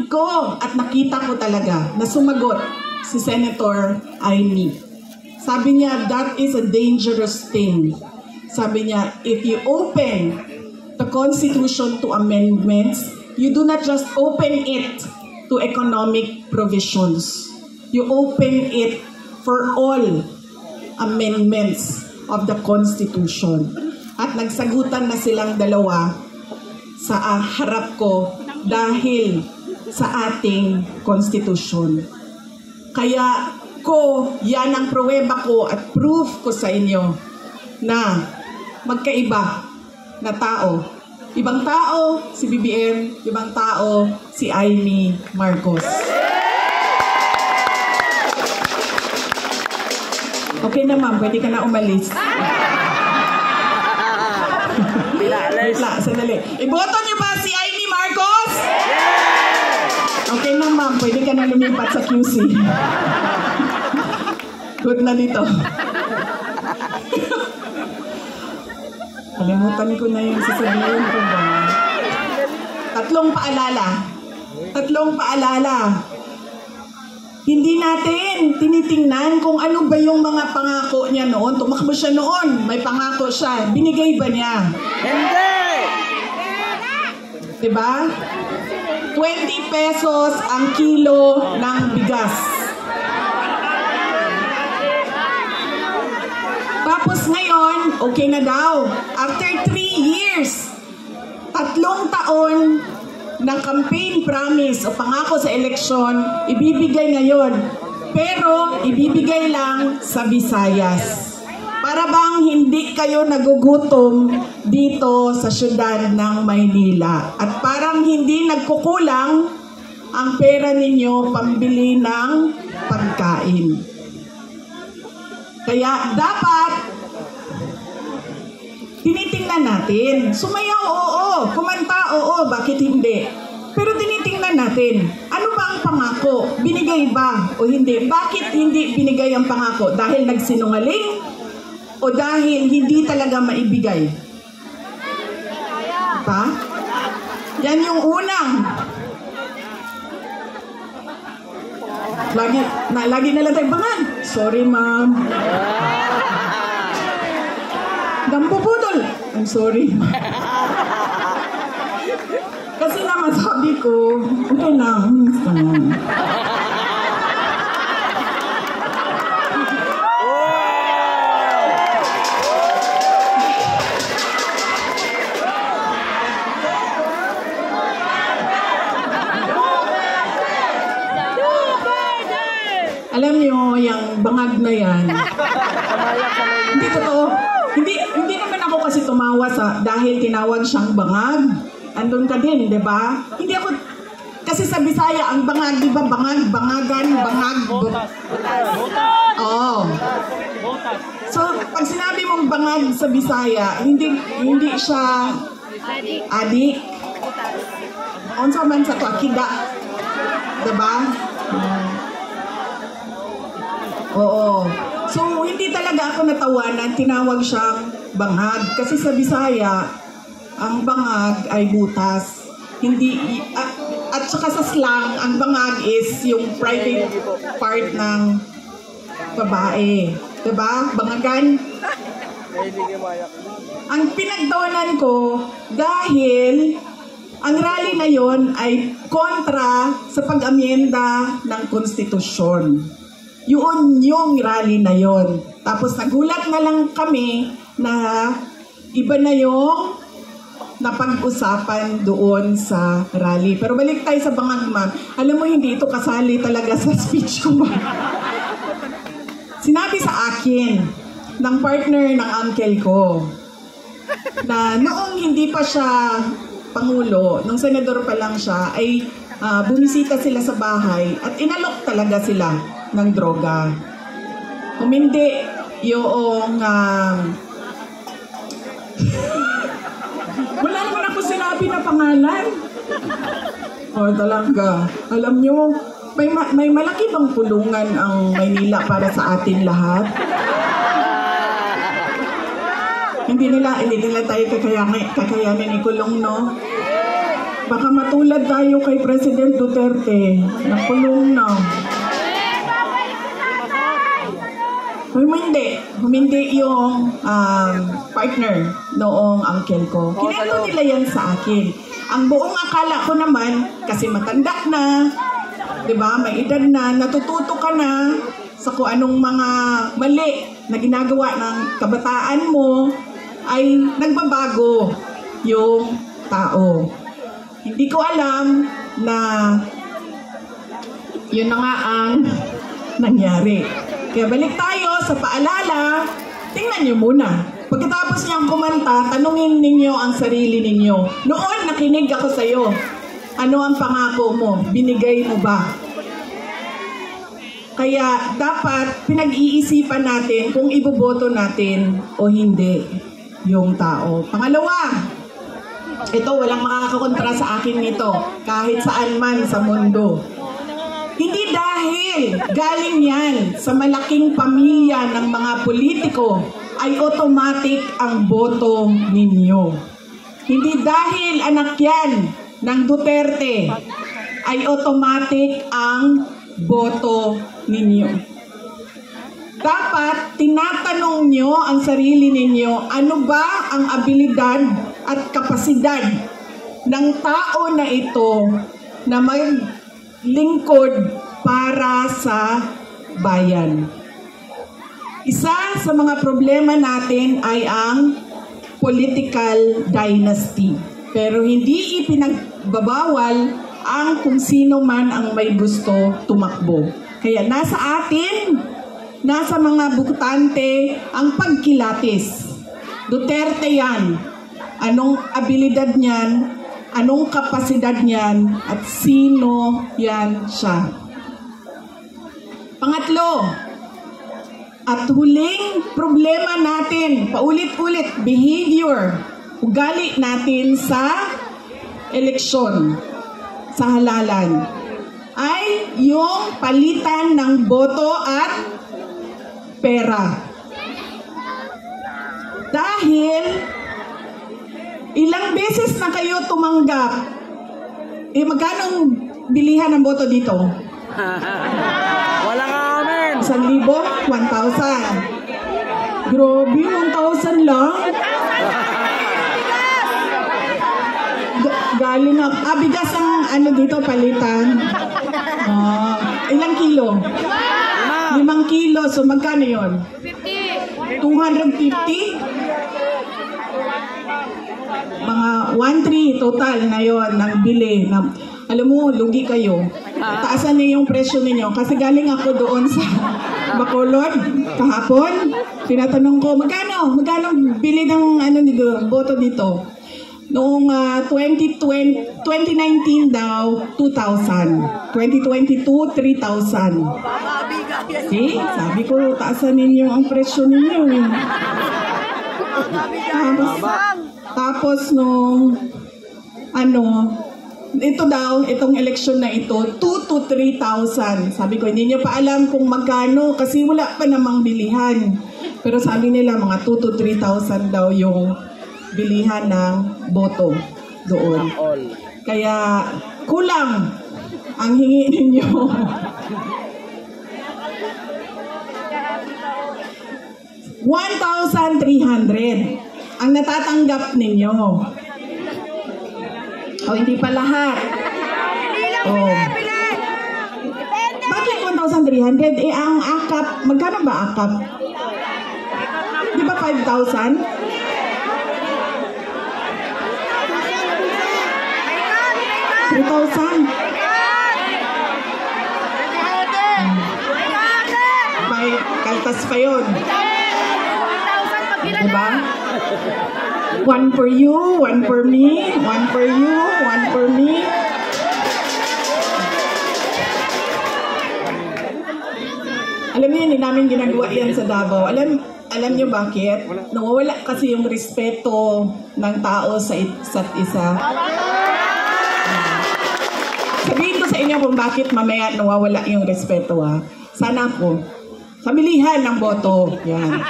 narinig ko at nakita ko talaga na sumagot si Senator Amy. Sabi niya, that is a dangerous thing. Sabi niya, if you open the Constitution to amendments, you do not just open it to economic provisions. You open it for all amendments of the Constitution. At nagsagutan na silang dalawa sa harap ko dahil sa ating Constitution. Kaya yan ang pruweba ko at proof ko sa inyo na magkaiba na tao. Ibang tao si BBM, ibang tao si Amy Marcos. Okay na ma'am, pwede ka na umalis. Sandali. Iboto niyo ba si Amy Marcos? Okay na ma'am, pwede ka na lumipat sa QC. Good na dito. Kalimutan ko na yung sasabihin ko ba. Tatlong paalala. Hindi natin tinitingnan kung ano ba yung mga pangako niya noon. Tumakbo siya noon. May pangako siya. Binigay ba niya? Hindi! Diba? 20 pesos ang kilo ng bigas. Tapos ngayon, okay na daw. After 3 years, 3 taon ng campaign promise o pangako sa eleksyon, ibibigay ngayon. Pero, ibibigay lang sa Visayas. Para bang hindi kayo nagugutom dito sa syudad ng Maynila. At parang hindi nagkukulang ang pera ninyo pambili ng pagkain. Kaya dapat tinitingnan natin. Sumayaw, oo. Kumanta, oo. Bakit hindi? Pero tinitingnan natin. Ano ba ang pangako? Binigay ba o hindi? Bakit hindi binigay ang pangako? Dahil nagsinungaling? O dahil hindi talaga maibigay? Pa? Yan yung unang. Lagi na lang tayo bangan. Sorry, ma'am. Dampuputol. I'm sorry. Kasi naman sabi ko, okay lang. Alam niyo, yung bangag na yan, hindi totoo. Hindi naman ako kasi tumawa dahil tinawag siyang bangag. Andun ka din, di ba? Hindi ako, kasi sa Bisaya, ang bangag, di ba? Bangag, bangagan, bangag. Oo. So, pag sinabi mong bangag sa Bisaya, hindi siya adik. Unsa man sa kida. Di ba? Oo. So, hindi talaga ako natawanan, tinawag siyang bangag. Kasi sa Bisaya, ang bangag ay butas. Hindi, at saka sa slang, ang bangag is yung private part ng babae. Diba? Bangagan. Ang pinagtawanan ko, dahil ang rally na yon ay kontra sa pag-amyenda ng konstitusyon. Yun yung rally na yon. Tapos nagulat na lang kami na iba na yung napag-usapan doon sa rally. Pero balik tayo sa bangag, ma'am. Alam mo, hindi ito kasali talaga sa speech ko, ma'am. Sinabi sa akin ng partner ng uncle ko na noong hindi pa siya Pangulo, nung senador pa lang siya, ay bumisita sila sa bahay at inalok talaga sila ng droga. Kung hindi, yung wala naman ako sinabi na pangalan. O talaga, alam nyo, may malaki bang pulungan ang Maynila para sa atin lahat? Hindi nila tayo kakayanin ikulong, no? Baka matulad tayo kay President Duterte. Nakulong na. Humindi yung partner noong uncle ko. Kinento nila yan sa akin. Ang buong akala ko naman, kasi matanda na, diba, may edad na, natututo ka na sa kung anong mga mali na ginagawa ng kabataan mo, ay nagbabago yung tao. Hindi ko alam na yun na nga ang nangyari. Kaya balik tayo sa paalala, tingnan niyo muna. Pagkatapos niyang kumanta, tanungin ninyo ang sarili ninyo. Noon, nakinig ako sa iyo. Ano ang pangako mo? Binigay mo ba? Kaya dapat pinag-iisipan natin kung iboboto natin o hindi yung tao. Pangalawa, ito walang makakakontra sa akin nito kahit saan man sa mundo. Hindi dahil galing yan sa malaking pamilya ng mga politiko ay automatic ang boto ninyo. Hindi dahil anak yan ng Duterte ay automatic ang boto ninyo. Dapat tinatanong nyo ang sarili ninyo, ano ba ang abilidad at kapasidad ng tao na ito na maglingkod para sa bayan. Isa sa mga problema natin ay ang political dynasty. Pero hindi ipinagbabawal ang kung sino man ang may gusto tumakbo. Kaya nasa atin, nasa mga butante ang pagkilatis. Duterte yan. Anong abilidad niyan? Anong kapasidad niyan? At sino yan siya? Pangatlo, at huling problema natin, paulit-ulit, behavior, ugali natin sa eleksyon, sa halalan, ay yung palitan ng boto at pera. Dahil ilang beses na kayo tumanggap, magkano bilihan ng boto dito? Wala ka amin. 1,000? 1,000. Grabe, 1,000 lang? Galing na. Bigas ang ano dito, palitan. Ilang kilo? 5 kilo. So, magkano yun? 250? Mga 1,300 total na yun ng bili. Alam mo, lugi kayo. Taasan niyo yung presyo ninyo. Kasi galing ako doon sa Bacolod kahapon. Tinatanong ko, magkano bili ng boto dito? Noong 2019 daw, 2,000. 2022, 3,000. See? Sabi ko, taasan ninyo ang presyo ninyo. Tapos nung ito daw, itong eleksyon na ito, 2,000 to 3,000. Sabi ko, hindi nyo pa alam kung magkano kasi wala pa namang bilihan. Pero sabi nila, mga 2,000 to 3,000 daw yung bilihan ng boto doon. Kaya kulang ang hingi ninyo. 1,300 ang natatanggap ninyo. Hindi pa lahat. Bakit 1,300? Ang akap, magkano ba akap? Di ba 5,000? 3,000? May kaltas pa yun. Diba? 1 for you, 1 for me, 1 for you, 1 for me. Alam niyo, hindi namin ginagawa yan sa Davao. Alam niyo bakit? Nawawala kasi yung respeto ng tao sa isa't isa. Sabihin ko sa inyo kung bakit mamaya nawawala yung respeto, ha. Sana po. Sa bilihan ng boto. Yan.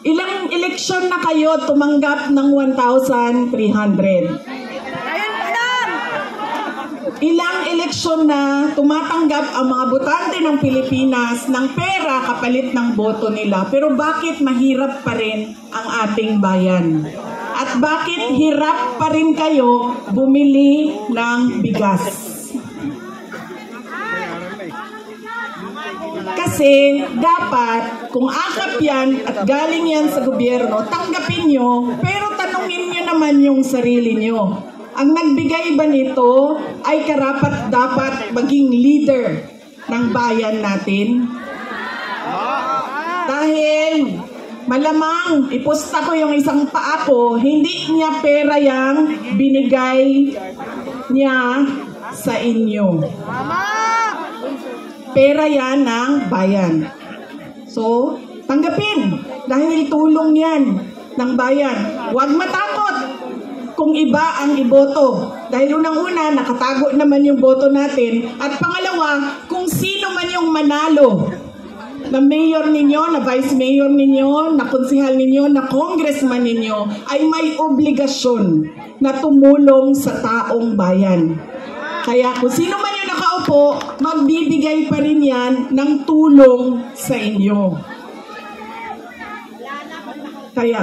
Ilang eleksyon na kayo tumanggap ng 1,300? Ilang eleksyon na tumatanggap ang mga botante ng Pilipinas ng pera kapalit ng boto nila. Pero bakit mahirap pa rin ang ating bayan? At bakit hirap pa rin kayo bumili ng bigas? Kasi dapat, kung akap yan at galing yan sa gobyerno, tanggapin nyo, pero tanungin nyo naman yung sarili nyo. Ang nagbigay ba nito ay karapat-dapat maging leader ng bayan natin? Dahil malamang iposta ko yung isang paa ko, hindi niya pera yang binigay niya sa inyo. Pera yan ng bayan. So, tanggapin dahil tulong yan ng bayan. Huwag matakot kung iba ang iboto. Dahil unang-una, nakatago naman yung boto natin. At pangalawa, kung sino man yung manalo, na mayor ninyo, na vice mayor ninyo, na konsehal ninyo, na congressman ninyo, ay may obligasyon na tumulong sa taong bayan. Kaya kung sino man yung nakaupo, magbibigay pa rin yan ng tulong sa inyo. Kaya,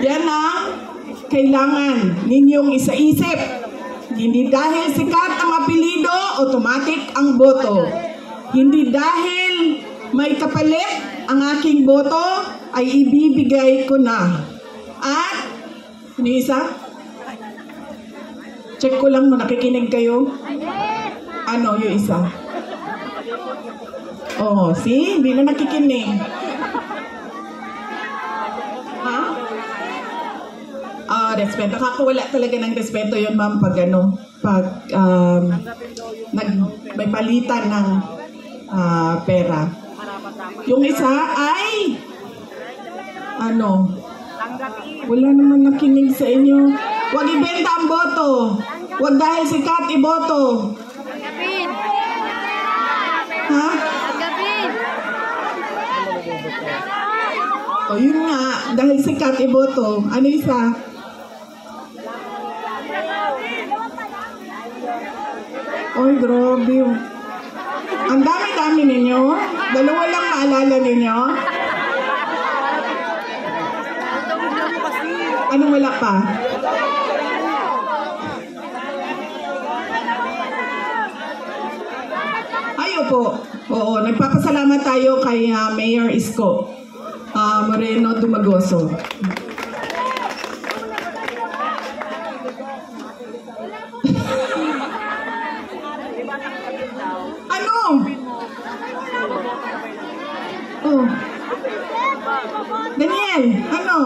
yan ang kailangan ninyong isaisip. Hindi dahil sikat ang apelido, automatic ang boto. Hindi dahil may kapalit ang aking boto, ay ibibigay ko na. At, ano isa? Check ko lang, nakikinig kayo? Ano yung isa? Oh, see? Hindi na nakikinig. Respeto. Nakakawala talaga ng respeto yun, ma'am, pag may palitan ng pera. Yung isa ay wala naman nakinig sa inyo. Huwag ibenta ang boto. Huwag dahil sikat iboto. Ha? O yun nga, dahil sikat iboto. Ano isa? Oy, grabe. Ang dami-dami ninyo. Dalawa lang maalala ninyo. Anong wala pa? Ayo po. Oo, nagpapasalamat tayo kay Mayor Isko Moreno Dumagoso. Oh. Daniel, ano?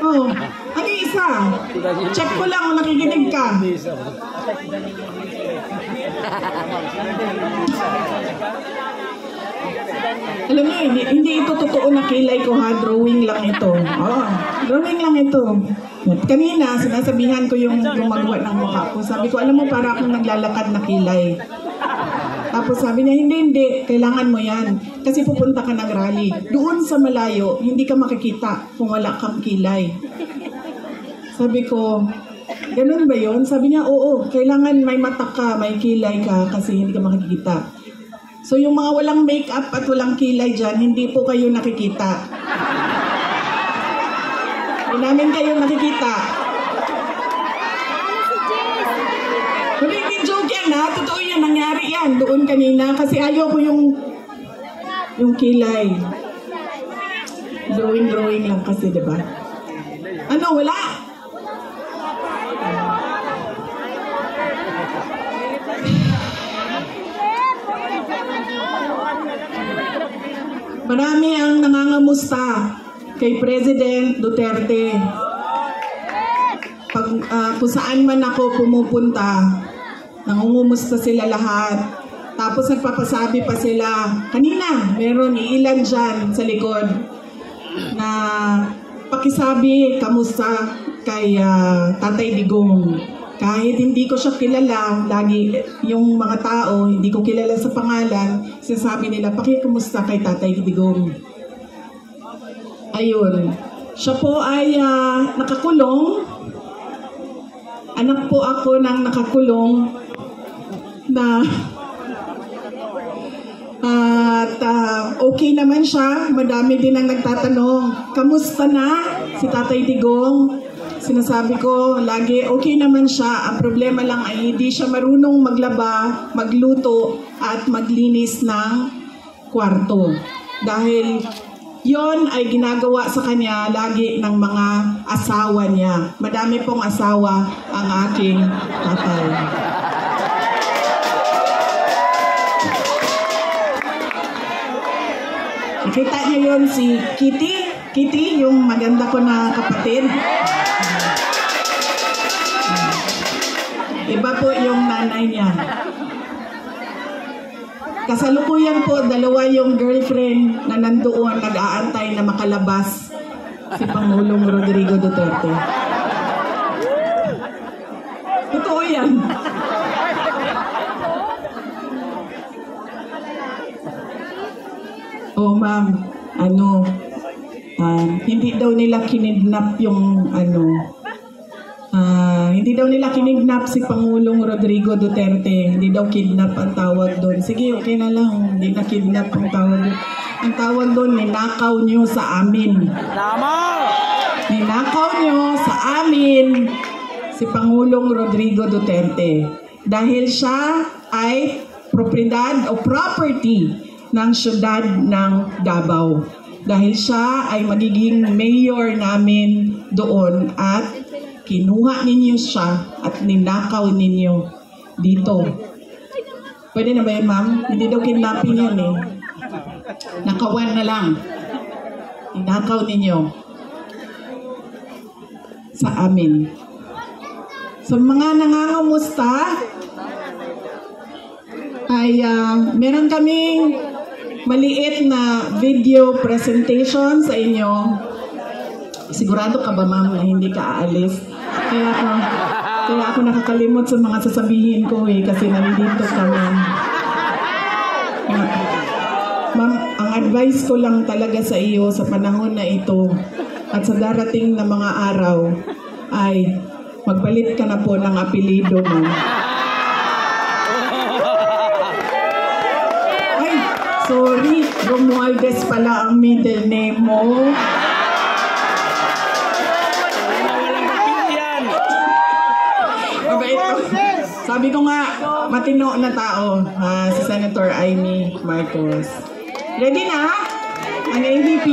Oh. Ano yung isa? Check ko lang kung nakikinig ka. Alam niyo, hindi ito totoo na kilay ko, ha? Drawing lang ito. Oh, drawing lang ito. Kanina, sinasabihan ko yung gumagawa ng mukha ko. Sabi ko, alam mo, para akong naglalakad na kilay. Tapos sabi niya, hindi, kailangan mo yan. Kasi pupunta ka ng rally. Doon sa malayo, hindi ka makikita kung wala kang kilay. Sabi ko, ganun ba yun? Sabi niya, oo, kailangan may mata ka, may kilay ka, kasi hindi ka makikita. So yung mga walang make-up at walang kilay dyan, hindi po kayo nakikita. Hindi namin kayo nakikita. Hindi joke yan, ha? Totoo yan, nangyari yan doon kanina kasi ayaw ko yung kilay. Drawing lang kasi, diba? Ano, wala? Marami ang nangangamusta kay President Duterte. Kung saan man ako pumupunta, nangungumusta sila lahat. Tapos nagpapasabi pa sila, kanina, meron ilan dyan sa likod na pakisabi, kamusta kay Tatay Digong. Kahit hindi ko siya kilala, lagi yung mga tao, hindi ko kilala sa pangalan, sinasabi nila, pakikumusta kay Tatay Digong. Ayun. Siya po ay nakakulong anak po ako ng nakakulong na at okay naman siya. Madami din ang nagtatanong, kamusta na si Tatay Digong? Sinasabi ko lagi, okay naman siya. Ang problema lang ay hindi siya marunong maglaba, magluto, at maglinis ng kwarto. Dahil yon ay ginagawa sa kanya lagi ng mga asawa niya. Madami pong asawa ang aking tatay. Nakita niyo yun si Kitty? Kitty, yung maganda ko na kapatid. Iba po yung nanay niya. Kasalukuyan po, dalawa yung girlfriend na nandoon nag-aantay na makalabas si Pangulong Rodrigo Duterte. Totoo yan. Oh, ma'am, hindi daw nila kinidnap yung hindi daw nila kinidnap si Pangulong Rodrigo Duterte. Hindi daw kidnap ang tawag doon. Sige, okay na lang. Hindi na kidnap ang tawag doon. Ang tawag doon, ninakaw nyo sa amin. Tama! Ninakaw nyo sa amin si Pangulong Rodrigo Duterte. Dahil siya ay propriedad o property ng syudad ng Davao. Dahil siya ay magiging mayor namin doon at kinuha ninyo siya at ninakaw ninyo dito. Pwede na ba yun, ma'am? Hindi daw kidnapping yan eh. Nakawan na lang. Ninakaw ninyo sa amin. Sa mga nangangamusta, ay meron kaming maliit na video presentation sa inyo. Sigurado ka ba, ma'am, na hindi ka aalis? Kaya ako nakakalimot sa mga sasabihin ko eh, kasi nandito kami. Ma'am, ang advice ko lang talaga sa iyo sa panahon na ito at sa darating na mga araw ay magpalit ka na po ng apelido mo. Ay, sorry, Romualdez pala ang middle name mo. Sabi ko nga, matino na tao, si Senator Amy Marcos. Ready na? Ang AVP?